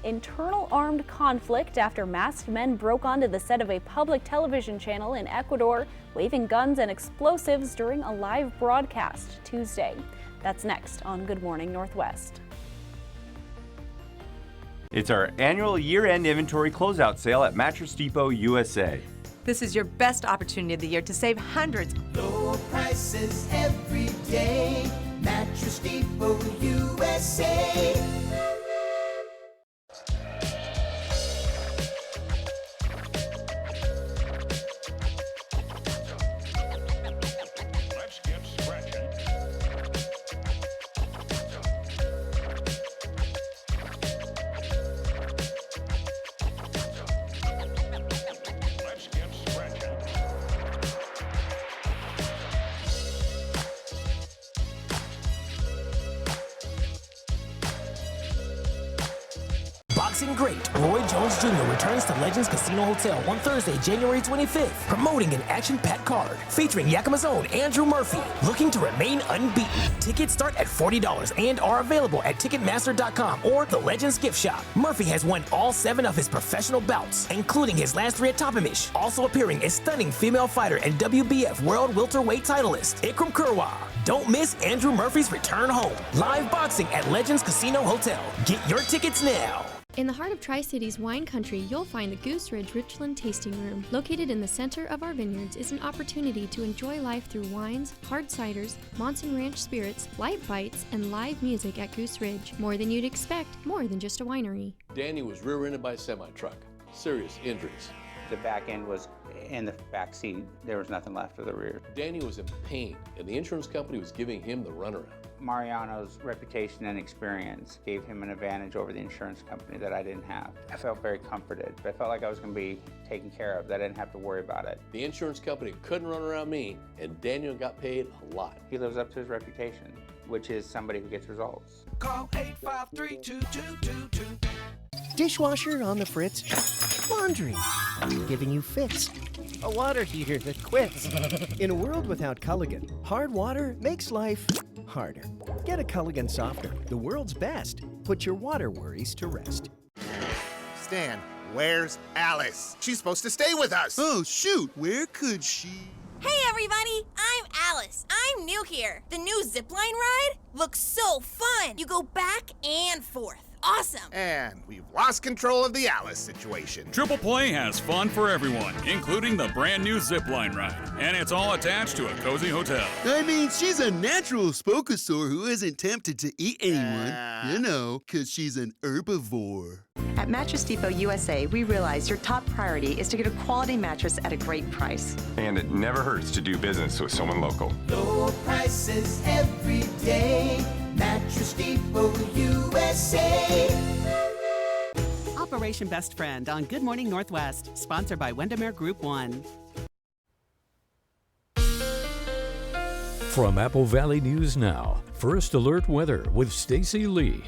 internal armed conflict after masked men broke onto the set of a public television channel in Ecuador, waving guns and explosives during a live broadcast Tuesday. That's next on Good Morning Northwest. It's our annual year-end inventory closeout sale at Mattress Depot USA. This is your best opportunity of the year to save hundreds. Low prices every day. Mattress Depot USA. Let's get scratching. Let's get scratching. Boxing great Roy Jones Jr. returns to Legends Casino Hotel on Thursday, January 25th, promoting an action-packed card featuring Yakima's own Andrew Murphy, looking to remain unbeaten. Tickets start at $40 and are available at Ticketmaster.com or the Legends Gift Shop. Murphy has won all 7 of his professional bouts, including his last 3 at Toppamish. Also appearing is stunning female fighter and WBF World Welterweight titleist Ikram Kurwa. Don't miss Andrew Murphy's return home. Live boxing at Legends Casino Hotel. Get your tickets now. In the heart of Tri-Cities wine country, you'll find the Goose Ridge Richland Tasting Room. Located in the center of our vineyards is an opportunity to enjoy life through wines, hard ciders, Monson Ranch spirits, light bites, and live music at Goose Ridge. More than you'd expect, more than just a winery. Danny was rear-ended by a semi-truck. Serious injuries. The back end was in the back seat. There was nothing left of the rear. Danny was in pain, and the insurance company was giving him the runaround. Mariano's reputation and experience gave him an advantage over the insurance company that I didn't have. I felt very comforted. I felt like I was going to be taken care of, that I didn't have to worry about it. The insurance company couldn't run around me, and Daniel got paid a lot. He lives up to his reputation, which is somebody who gets results. Call 853-2222. Dishwasher on the fritz. Laundry giving you fits. A water heater that quits. In a world without Culligan, hard water makes life harder. Get a Culligan softener, the world's best. Put your water worries to rest. Stan, where's Alice? She's supposed to stay with us. Oh, shoot. Where could she? Hey, everybody. I'm Alice. I'm new here. The new zipline ride looks so fun. You go back and forth. Awesome. And we've lost control of the Alice situation. Triple Play has fun for everyone, including the brand new zipline ride. And it's all attached to a cozy hotel. I mean, she's a natural spokosaur who isn't tempted to eat anyone. You know, because she's an herbivore. At Mattress Depot USA, we realize your top priority is to get a quality mattress at a great price. And it never hurts to do business with someone local. Low prices every day. Mattress Depot USA. Operation Best Friend on Good Morning Northwest, sponsored by Windermere Group 1. From Apple Valley News Now, First Alert Weather with Stacy Lee.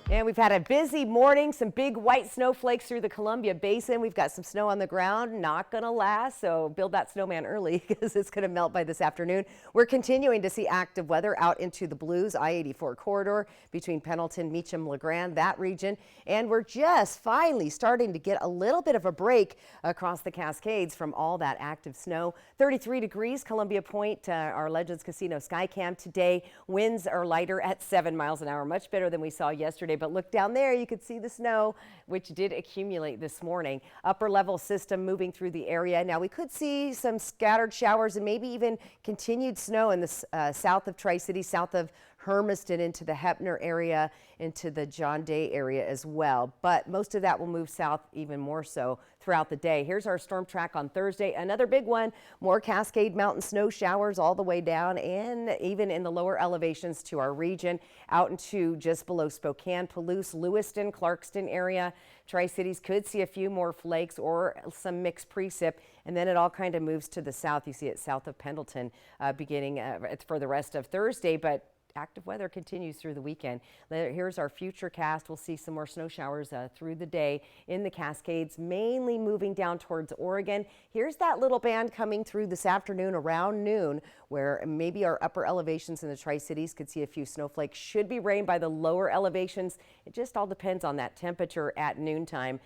And we've had a busy morning, some big white snowflakes through the Columbia Basin. We've got some snow on the ground, not going to last, so build that snowman early because it's going to melt by this afternoon. We're continuing to see active weather out into the Blues, I-84 corridor between Pendleton, Meacham, LeGrand, that region. And we're just finally starting to get a little bit of a break across the Cascades from all that active snow. 33 degrees, Columbia Point, our Legends Casino Skycam today. Winds are lighter at 7 miles an hour, much better than we saw yesterday. But look down there, you could see the snow, which did accumulate this morning. Upper level system moving through the area. Now we could see some scattered showers and maybe even continued snow in the south of Tri-Cities, south of Hermiston, into the Heppner area, into the John Day area as well. But most of that will move south even more so throughout the day. Here's our storm track on Thursday. Another big one, more Cascade Mountain snow showers all the way down and even in the lower elevations to our region, out into just below Spokane, Palouse, Lewiston, Clarkston area. Tri-Cities could see a few more flakes or some mixed precip, and then it all kind of moves to the south. You see it south of Pendleton beginning for the rest of Thursday, but active weather continues through the weekend. Here's our future cast. We'll see some more snow showers through the day in the Cascades, mainly moving down towards Oregon. Here's that little band coming through this afternoon around noon, where maybe our upper elevations in the Tri-Cities could see a few snowflakes. Should be rain by the lower elevations. It just all depends on that temperature at noontime.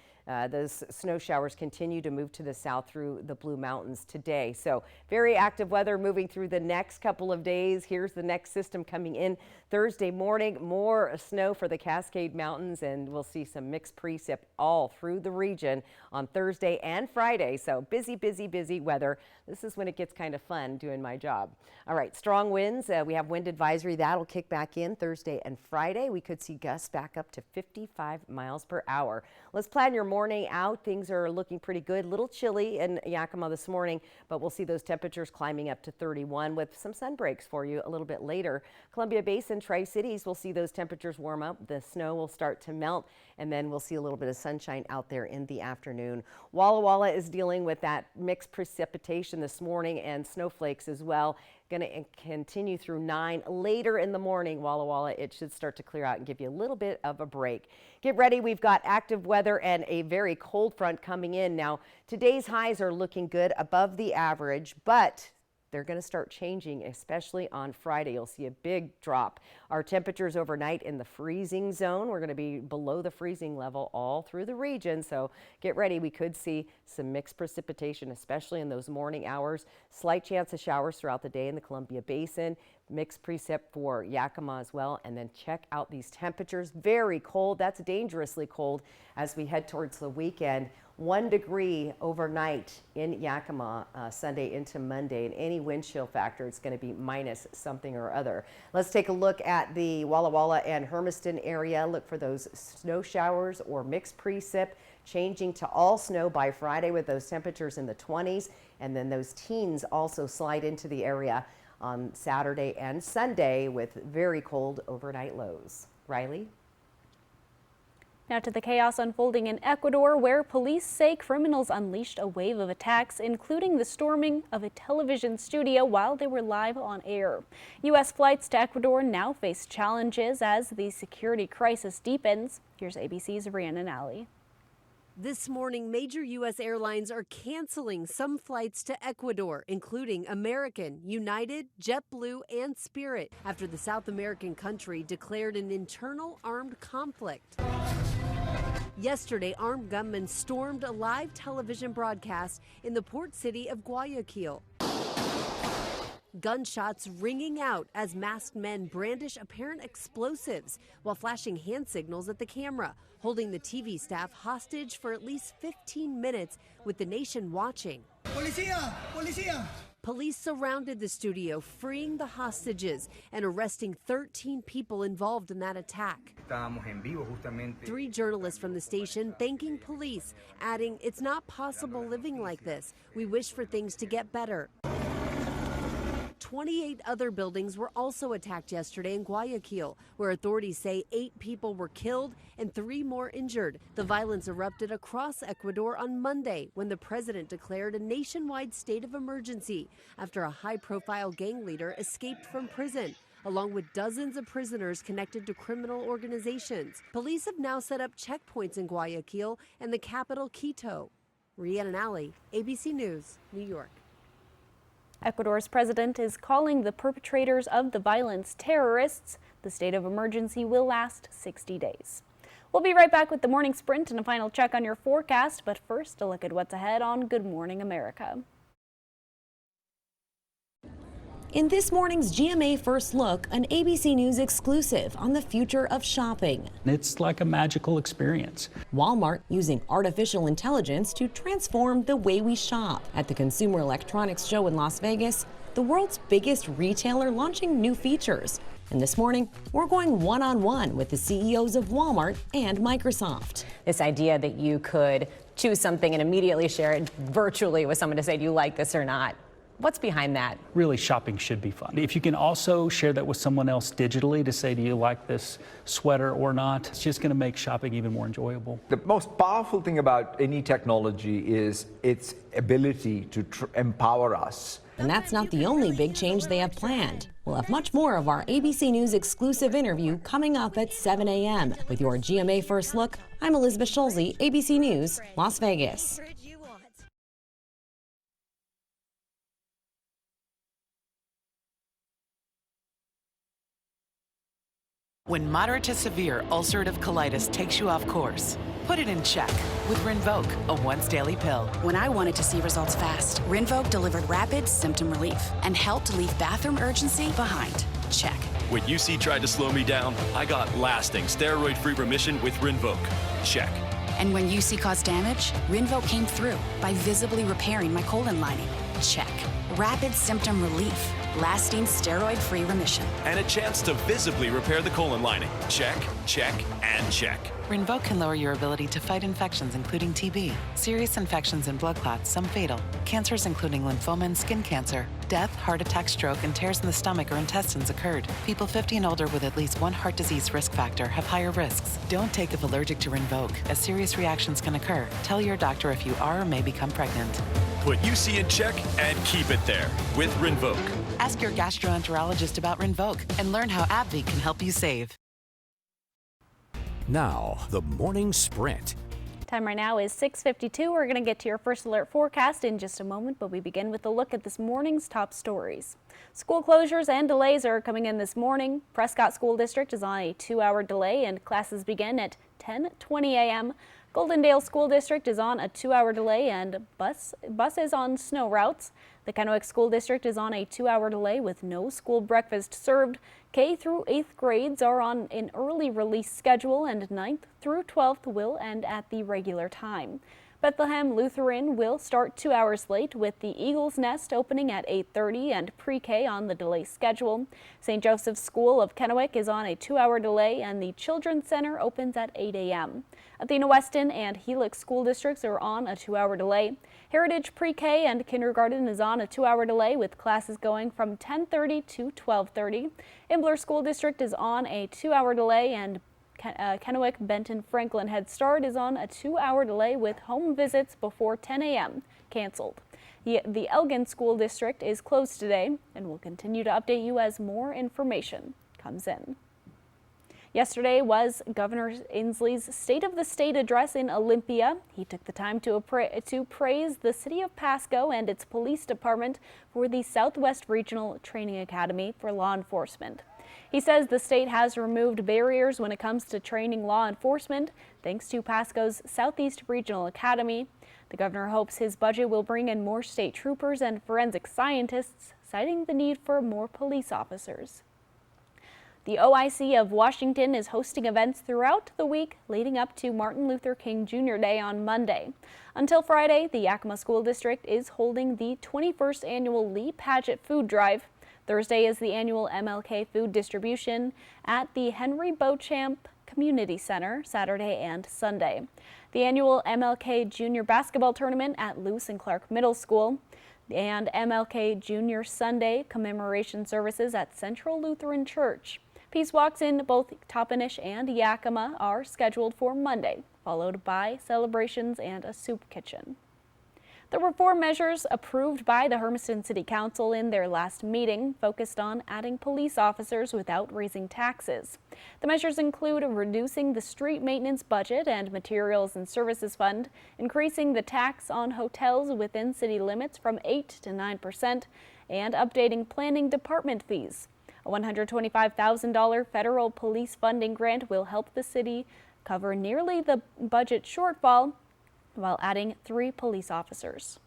Those snow showers continue to move to the south through the Blue Mountains today. So very active weather moving through the next couple of days. Here's the next system coming in Thursday morning. More snow for the Cascade Mountains, and we'll see some mixed precip all through the region on Thursday and Friday. So busy, busy, busy weather. This is when it gets kind of fun doing my job. All right, strong winds. We have wind advisory. That'll kick back in Thursday and Friday. We could see gusts back up to 55 miles per hour. Let's plan your morning out. Things are looking pretty good. A little chilly in Yakima this morning, but we'll see those temperatures climbing up to 31 with some sun breaks for you a little bit later. Columbia Basin, Tri-Cities, we'll see those temperatures warm up. The snow will start to melt, and then we'll see a little bit of sunshine out there in the afternoon. Walla Walla is dealing with that mixed precipitation this morning and snowflakes as well. Going to continue through 9. Later in the morning, Walla Walla, it should start to clear out and give you a little bit of a break. Get ready. We've got active weather and a very cold front coming in. Now, today's highs are looking good, above the average, but they're going to start changing, especially on Friday. You'll see a big drop. Our temperatures overnight in the freezing zone. We're going to be below the freezing level all through the region, so get ready. We could see some mixed precipitation, especially in those morning hours. Slight chance of showers throughout the day in the Columbia Basin. Mixed precip for Yakima as well. And then check out these temperatures. Very cold. That's dangerously cold as we head towards the weekend. 1 degree overnight in Yakima Sunday into Monday, and any wind chill factor, it's going to be minus something or other. Let's take a look at the Walla Walla and Hermiston area. Look for those snow showers or mixed precip, changing to all snow by Friday with those temperatures in the 20s, and then those teens also slide into the area on Saturday and Sunday with very cold overnight lows. Riley? Now to the chaos unfolding in Ecuador, where police say criminals unleashed a wave of attacks, including the storming of a television studio while they were live on air. U.S. flights to Ecuador now face challenges as the security crisis deepens. Here's ABC's Rhiannon Alley. This morning, major U.S. airlines are canceling some flights to Ecuador, including American, United, JetBlue, and Spirit, after the South American country declared an internal armed conflict. Yesterday, armed gunmen stormed a live television broadcast in the port city of Guayaquil. Gunshots ringing out as masked men brandish apparent explosives while flashing hand signals at the camera, holding the TV staff hostage for at least 15 minutes with the nation watching. Policía! Policía! Police surrounded the studio, freeing the hostages and arresting 13 people involved in that attack. 3 journalists from the station thanking police, adding, "It's not possible living like this. We wish for things to get better." 28 other buildings were also attacked yesterday in Guayaquil, where authorities say 8 people were killed and 3 more injured. The violence erupted across Ecuador on Monday when the president declared a nationwide state of emergency after a high-profile gang leader escaped from prison, along with dozens of prisoners connected to criminal organizations. Police have now set up checkpoints in Guayaquil and the capital, Quito. Rhiannon Alley, ABC News, New York. Ecuador's president is calling the perpetrators of the violence terrorists. The state of emergency will last 60 days. We'll be right back with the morning sprint and a final check on your forecast, but first a look at what's ahead on Good Morning America. In this morning's GMA First Look, an ABC News exclusive on the future of shopping. It's like a magical experience. Walmart using artificial intelligence to transform the way we shop. At the Consumer Electronics Show in Las Vegas, the world's biggest retailer launching new features. And this morning, we're going one-on-one with the CEOs of Walmart and Microsoft. This idea that you could choose something and immediately share it virtually with someone to say, do you like this or not? What's behind that? Really, shopping should be fun. If you can also share that with someone else digitally to say, do you like this sweater or not? It's just going to make shopping even more enjoyable. The most powerful thing about any technology is its ability to empower us. And that's not the only big change they have planned. We'll have much more of our ABC News exclusive interview coming up at 7 a.m. With your GMA First Look, I'm Elizabeth Schulze, ABC News, Las Vegas. When moderate to severe ulcerative colitis takes you off course, put it in check with Rinvoq, a once-daily pill. When I wanted to see results fast, Rinvoq delivered rapid symptom relief and helped leave bathroom urgency behind. Check. When UC tried to slow me down, I got lasting steroid-free remission with Rinvoq. Check. And when UC caused damage, Rinvoq came through by visibly repairing my colon lining. Check. Rapid symptom relief, lasting steroid-free remission. And a chance to visibly repair the colon lining. Check, check, and check. Rinvoq can lower your ability to fight infections, including TB, serious infections and blood clots, some fatal, cancers including lymphoma and skin cancer, death, heart attack, stroke, and tears in the stomach or intestines occurred. People 50 and older with at least one heart disease risk factor have higher risks. Don't take if allergic to Rinvoq, as serious reactions can occur. Tell your doctor if you are or may become pregnant. Put UC in check and keep it there with Rinvoq. Ask your gastroenterologist about Rinvoq and learn how AbbVie can help you save. Now, the morning sprint. Time right now is 6:52. We're going to get to your first alert forecast in just a moment, but we begin with a look at this morning's top stories. School closures and delays are coming in this morning. Prescott School District is on a 2-hour delay and classes begin at 10:20 a.m. Goldendale School District is on a 2-hour delay and buses on snow routes. The Kennewick School District is on a 2-hour delay with no school breakfast served. K through 8th grades are on an early release schedule and 9th through 12th will end at the regular time. Bethlehem Lutheran will start 2 hours late with the Eagle's Nest opening at 8:30 and pre-K on the delay schedule. St. Joseph's School of Kennewick is on a 2-hour delay and the Children's Center opens at 8 a.m. Athena Weston and Helix School Districts are on a 2-hour delay. Heritage Pre-K and Kindergarten is on a 2-hour delay with classes going from 10:30 to 12:30. Imbler School District is on a 2-hour delay and Kennewick Benton Franklin Head Start is on a 2-hour delay with home visits before 10 a.m. canceled. The Elgin School District is closed today and will continue to update you as more information comes in. Yesterday was Governor Inslee's State of the State address in Olympia. He took the time to praise the city of Pasco and its police department for the Southwest Regional Training Academy for law enforcement. He says the state has removed barriers when it comes to training law enforcement thanks to Pasco's Southeast Regional Academy. The governor hopes his budget will bring in more state troopers and forensic scientists, citing the need for more police officers. The OIC of Washington is hosting events throughout the week leading up to Martin Luther King Jr. Day on Monday. Until Friday, the Yakima School District is holding the 21st annual Lee Padgett Food Drive. Thursday is the annual MLK food distribution at the Henry Beauchamp Community Center, Saturday and Sunday. The annual MLK Junior Basketball Tournament at Lewis and Clark Middle School and MLK Junior Sunday commemoration services at Central Lutheran Church. Peace walks in both Toppenish and Yakima are scheduled for Monday, followed by celebrations and a soup kitchen. The reform measures approved by the Hermiston City Council in their last meeting focused on adding police officers without raising taxes. The measures include reducing the street maintenance budget and materials and services fund, increasing the tax on hotels within city limits from 8% to 9%, and updating planning department fees. A $125,000 federal police funding grant will help the city cover nearly the budget shortfall while adding 3 police officers.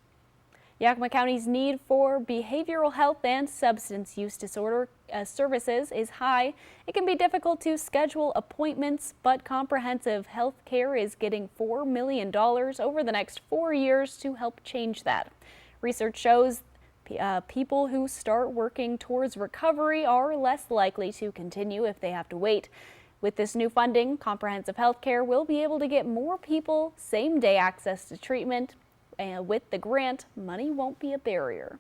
Yakima County's need for behavioral health and substance use disorder services is high. It can be difficult to schedule appointments, but comprehensive health care is getting $4 million over the next 4 years to help change that. Research shows people who start working towards recovery are less likely to continue if they have to wait. With this new funding, comprehensive health care will be able to get more people same-day access to treatment. And with the grant, money won't be a barrier.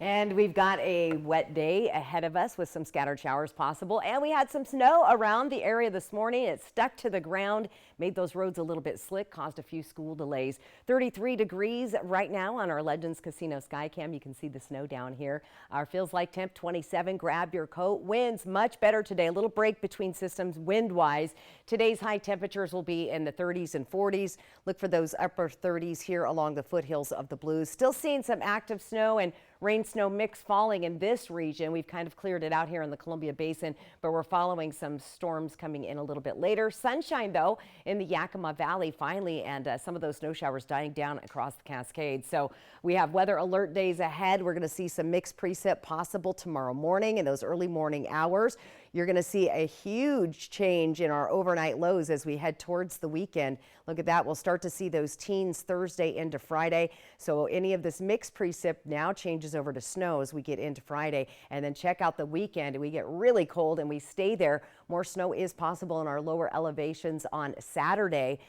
And we've got a wet day ahead of us with some scattered showers possible. And we had some snow around the area this morning. It stuck to the ground, made those roads a little bit slick, caused a few school delays. 33 degrees right now on our Legends Casino Skycam. You can see the snow down here. Our feels like temp 27. Grab your coat. Winds much better today. A little break between systems wind-wise. Today's high temperatures will be in the 30s and 40s. Look for those upper 30s here along the foothills of the Blues. Still seeing some active snow and rain snow mix falling in this region. We've kind of cleared it out here in the Columbia Basin, but we're following some storms coming in a little bit later. Sunshine though in the Yakima Valley finally, and some of those snow showers dying down across the Cascades. So we have weather alert days ahead. We're going to see some mixed precip possible tomorrow morning in those early morning hours. You're going to see a huge change in our overnight lows as we head towards the weekend. Look at that. We'll start to see those teens Thursday into Friday. So any of this mixed precip now changes over to snow as we get into Friday. And then check out the weekend. We get really cold and we stay there. More snow is possible in our lower elevations on Saturday.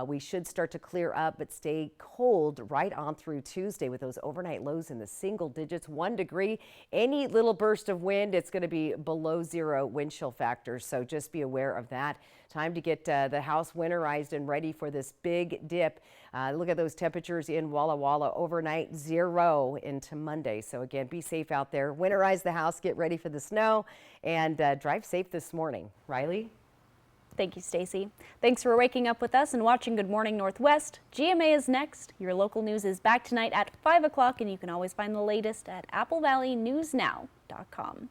We should start to clear up, but stay cold right on through Tuesday with those overnight lows in the single digits, 1 degree. Any little burst of wind, it's going to be below 0 wind chill factors. So just be aware of that. Time to get the house winterized and ready for this big dip. Look at those temperatures in Walla Walla overnight, 0 into Monday. So again, be safe out there. Winterize the house, get ready for the snow, and drive safe this morning. Riley? Thank you, Stacy. Thanks for waking up with us and watching Good Morning Northwest. GMA is next. Your local news is back tonight at 5 o'clock, and you can always find the latest at applvalleynewsnow.com.